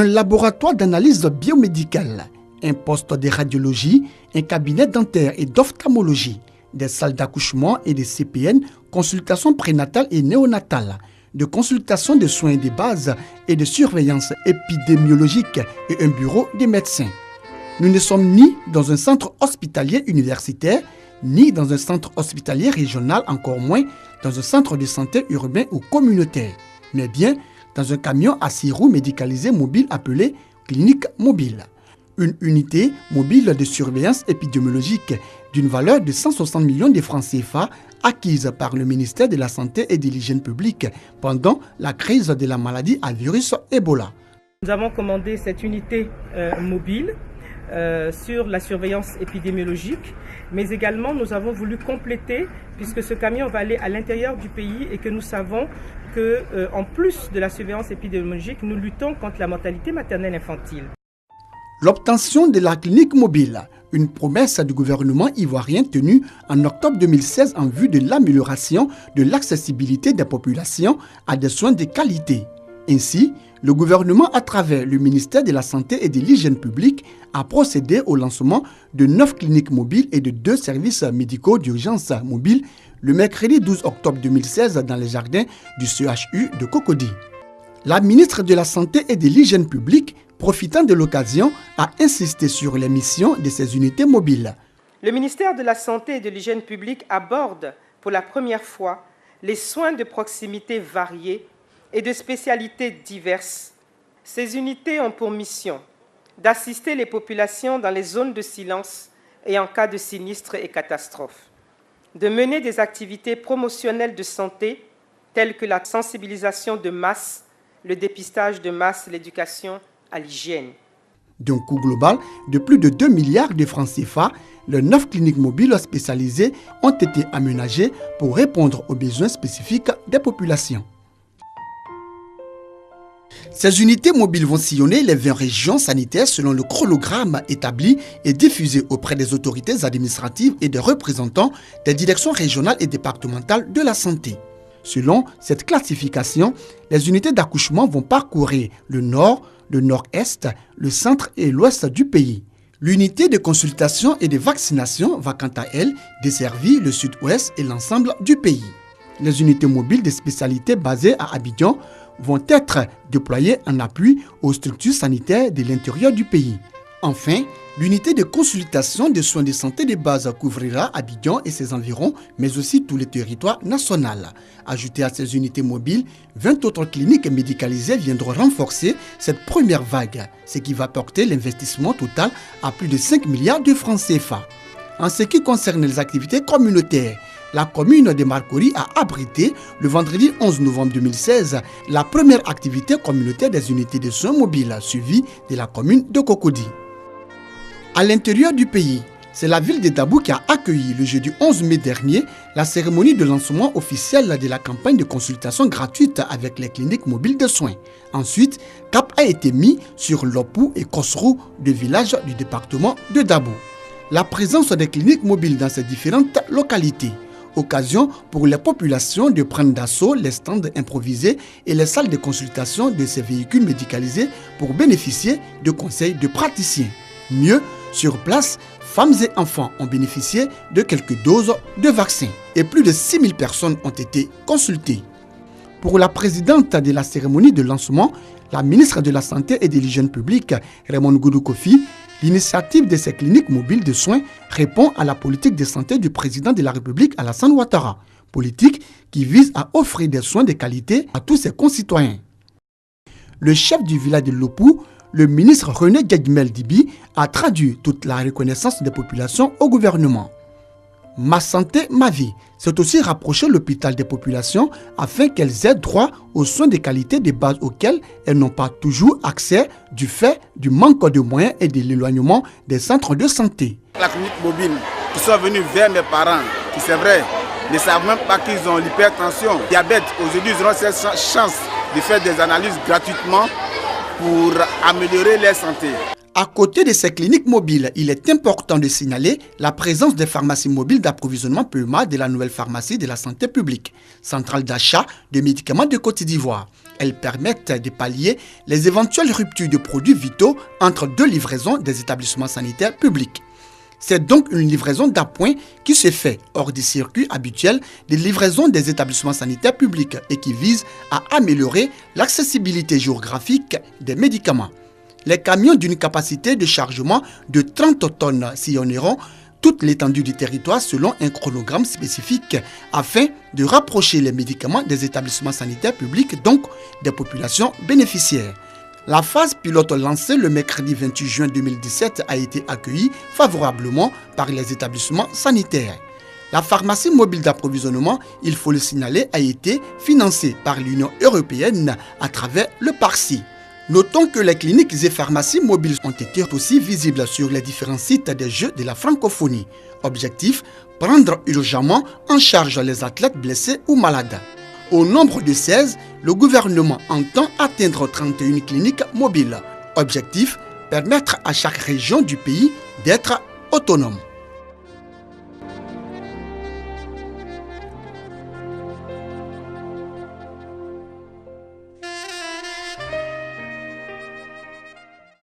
Un laboratoire d'analyse biomédicale, un poste de radiologie, un cabinet dentaire et d'ophtalmologie, des salles d'accouchement et des CPN, consultations prénatales et néonatales, de consultation de soins de base et de surveillance épidémiologique et un bureau des médecins. Nous ne sommes ni dans un centre hospitalier universitaire, ni dans un centre hospitalier régional, encore moins dans un centre de santé urbain ou communautaire, mais bien dans un camion à 6 roues médicalisé mobile appelé clinique mobile. Une unité mobile de surveillance épidémiologique d'une valeur de 160 millions de francs CFA acquise par le ministère de la Santé et de l'Hygiène publique pendant la crise de la maladie à virus Ebola. Nous avons commandé cette unité mobile sur la surveillance épidémiologique, mais également nous avons voulu compléter, puisque ce camion va aller à l'intérieur du pays et que nous savons que, en plus de la surveillance épidémiologique, nous luttons contre la mortalité maternelle infantile. L'obtention de la clinique mobile, une promesse du gouvernement ivoirien tenue en octobre 2016 en vue de l'amélioration de l'accessibilité des populations à des soins de qualité. Ainsi, le gouvernement, à travers le ministère de la Santé et de l'Hygiène publique, a procédé au lancement de 9 cliniques mobiles et de 2 services médicaux d'urgence mobiles le mercredi 12 octobre 2016 dans les jardins du CHU de Cocody. La ministre de la Santé et de l'Hygiène publique, profitant de l'occasion, a insisté sur les missions de ces unités mobiles. Le ministère de la Santé et de l'Hygiène publique aborde pour la première fois les soins de proximité variés et de spécialités diverses. Ces unités ont pour mission d'assister les populations dans les zones de silence et en cas de sinistre et catastrophe, de mener des activités promotionnelles de santé telles que la sensibilisation de masse, le dépistage de masse, l'éducation à l'hygiène. D'un coût global de plus de 2 milliards de francs CFA, les 9 cliniques mobiles spécialisées ont été aménagées pour répondre aux besoins spécifiques des populations. Ces unités mobiles vont sillonner les 20 régions sanitaires selon le chronogramme établi et diffusé auprès des autorités administratives et des représentants des directions régionales et départementales de la santé. Selon cette classification, les unités d'accouchement vont parcourir le nord, le nord-est, le centre et l'ouest du pays. L'unité de consultation et de vaccination va quant à elle desservir le sud-ouest et l'ensemble du pays. Les unités mobiles de spécialités basées à Abidjan vont être déployées en appui aux structures sanitaires de l'intérieur du pays. Enfin, l'unité de consultation des soins de santé de base couvrira Abidjan et ses environs, mais aussi tout le territoire national. Ajouté à ces unités mobiles, 20 autres cliniques médicalisées viendront renforcer cette première vague, ce qui va porter l'investissement total à plus de 5 milliards de francs CFA. En ce qui concerne les activités communautaires, la commune de Marcory a abrité le vendredi 11 novembre 2016 la première activité communautaire des unités de soins mobiles suivie de la commune de Cocody. À l'intérieur du pays, c'est la ville de Dabou qui a accueilli le jeudi 11 mai dernier la cérémonie de lancement officielle de la campagne de consultation gratuite avec les cliniques mobiles de soins. Ensuite, cap a été mis sur Lopou et Kosrou, deux villages du département de Dabou. La présence des cliniques mobiles dans ces différentes localités, occasion pour les populations de prendre d'assaut les stands improvisés et les salles de consultation de ces véhicules médicalisés pour bénéficier de conseils de praticiens. Mieux, sur place, femmes et enfants ont bénéficié de quelques doses de vaccins et plus de 6000 personnes ont été consultées. Pour la présidente de la cérémonie de lancement, la ministre de la Santé et de l'Hygiène publique, Raymond Goudou Kofi, l'initiative de ces cliniques mobiles de soins répond à la politique de santé du président de la République Alassane Ouattara, politique qui vise à offrir des soins de qualité à tous ses concitoyens. Le chef du village de Lopou, le ministre René Guedjimel Dibi, a traduit toute la reconnaissance des populations au gouvernement. Ma santé, ma vie, c'est aussi rapprocher l'hôpital des populations afin qu'elles aient droit aux soins de qualité de base auxquels elles n'ont pas toujours accès du fait du manque de moyens et de l'éloignement des centres de santé. La clinique mobile qui sont venus vers mes parents, qui c'est vrai, ne savent même pas qu'ils ont l'hypertension, diabète. Aujourd'hui, ils auront cette chance de faire des analyses gratuitement pour améliorer leur santé. À côté de ces cliniques mobiles, il est important de signaler la présence des pharmacies mobiles d'approvisionnement PEMA de la nouvelle pharmacie de la santé publique, centrale d'achat de médicaments de Côte d'Ivoire. Elles permettent de pallier les éventuelles ruptures de produits vitaux entre deux livraisons des établissements sanitaires publics. C'est donc une livraison d'appoint qui se fait hors du circuit habituel des livraisons des établissements sanitaires publics et qui vise à améliorer l'accessibilité géographique des médicaments. Les camions d'une capacité de chargement de 30 tonnes sillonneront toute l'étendue du territoire selon un chronogramme spécifique afin de rapprocher les médicaments des établissements sanitaires publics, donc des populations bénéficiaires. La phase pilote lancée le mercredi 28 juin 2017 a été accueillie favorablement par les établissements sanitaires. La pharmacie mobile d'approvisionnement, il faut le signaler, a été financée par l'Union européenne à travers le PARSI. Notons que les cliniques et pharmacies mobiles ont été aussi visibles sur les différents sites des Jeux de la francophonie. Objectif, prendre urgemment en charge les athlètes blessés ou malades. Au nombre de 16, le gouvernement entend atteindre 31 cliniques mobiles. Objectif, permettre à chaque région du pays d'être autonome.